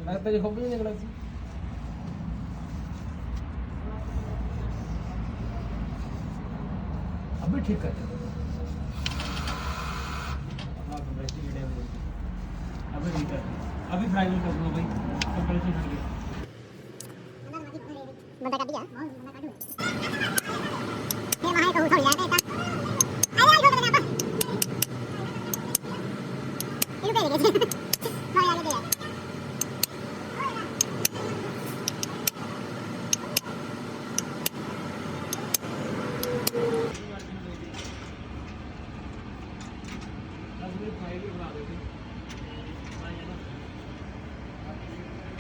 तेरी हो भी नहीं निकला सी अभी ठीक कर अभी ठीक कर अभी फ्राई कर दूंगा भाई कंप्रेसर हट गया बंदा काट दिया ये वहां कहूं थोड़ी यार बेटा अरे आई बोल रहा ये पे लगे हां यार दे यार